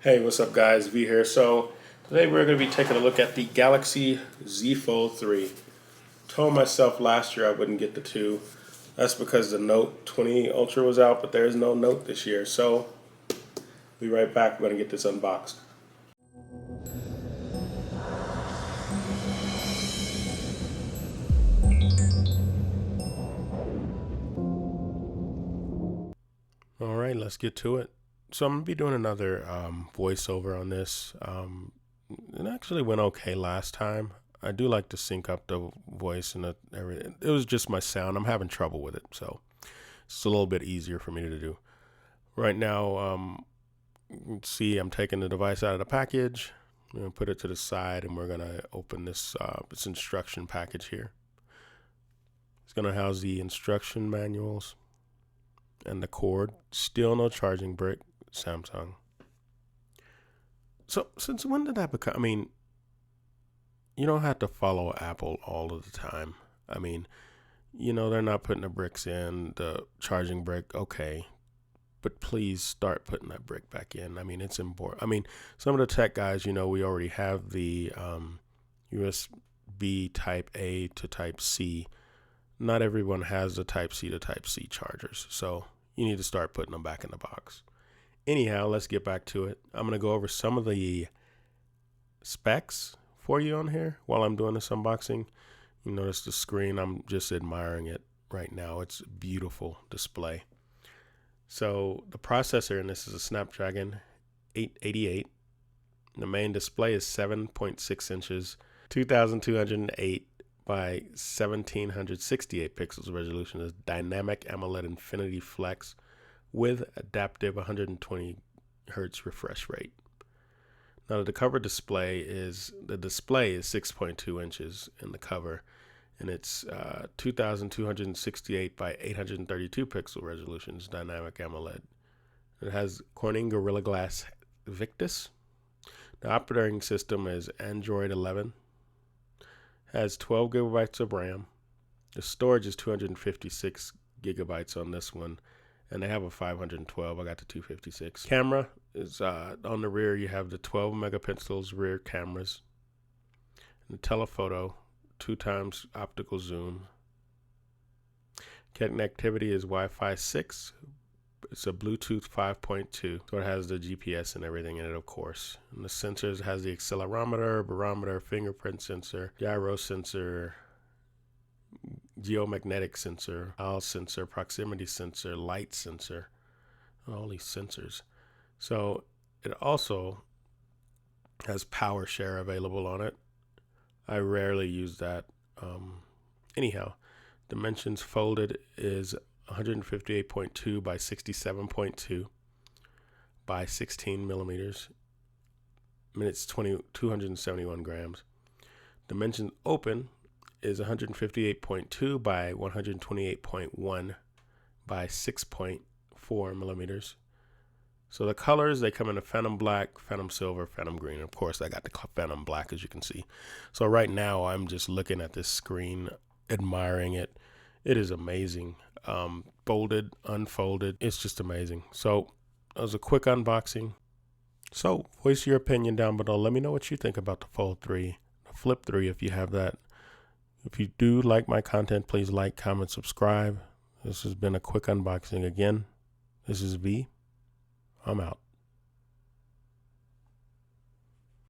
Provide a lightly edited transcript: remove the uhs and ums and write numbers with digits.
Hey, what's up guys? V here. So today we're going to be taking a look at the Galaxy Z Fold3. Told myself last year I wouldn't get the 2. That's because the Note 20 Ultra was out, but there is no Note this year. So be right back. We're going to get this unboxed. All right, let's get to it. So I'm going to be doing another voiceover on this. It actually went okay last time. I do like to sync up the voice and everything. It was just my sound. I'm having trouble with it, so it's a little bit easier for me to do. Right now, see, I'm taking the device out of the package. I'm going to put it to the side, and we're going to open this instruction package here. It's going to house the instruction manuals and the cord. Still no charging brick, Samsung. So since when did that become? I mean, you don't have to follow Apple all of the time. I mean, they're not putting the bricks in, the charging brick, okay. But please start putting that brick back in. I mean, it's important. I mean, some of the tech guys, we already have the USB Type A to Type C. Not everyone has the Type C to Type C chargers. So you need to start putting them back in the box. Anyhow, let's get back to it. I'm going to go over some of the specs for you on here while I'm doing this unboxing. You notice the screen, I'm just admiring it right now. It's a beautiful display. So the processor in this is a Snapdragon 888. The main display is 7.6 inches, 2208 by 1768 pixels resolution. Is dynamic AMOLED Infinity Flex with adaptive 120 hertz refresh rate. Now the cover display is 6.2 inches in the cover, and it's 2268 by 832 pixel resolution. It's dynamic AMOLED. It has Corning Gorilla Glass Victus. The operating system is Android 11. Has 12 gigabytes of RAM. The storage is 256 gigabytes on this one, and they have a 512. I got the 256. Camera is on the rear. You have the 12 megapixels rear cameras, and the telephoto, 2x optical zoom. Connectivity is Wi-Fi 6. It's a Bluetooth 5.2, so it has the GPS and everything in it, of course. And the sensors has the accelerometer, barometer, fingerprint sensor, gyro sensor, geomagnetic sensor, owl sensor, proximity sensor, light sensor, all these sensors. So it also has power share available on it. I rarely use that. Anyhow, dimensions folded is 158.2 by 67.2 by 16 millimeters. I mean, it's 271 grams. Dimensions open is 158.2 by 128.1 by 6.4 millimeters. So the colors, they come in a Phantom Black, Phantom Silver, Phantom Green. Of course, I got the Phantom Black, as you can see. So right now, I'm just looking at this screen, admiring it. It is amazing. Folded, unfolded, it's just amazing. So that was a quick unboxing. So voice your opinion down below. Let me know what you think about the Fold 3, the Flip 3 if you have that. If you do like my content, please like, comment, subscribe. This has been a quick unboxing again. This is V. I'm out.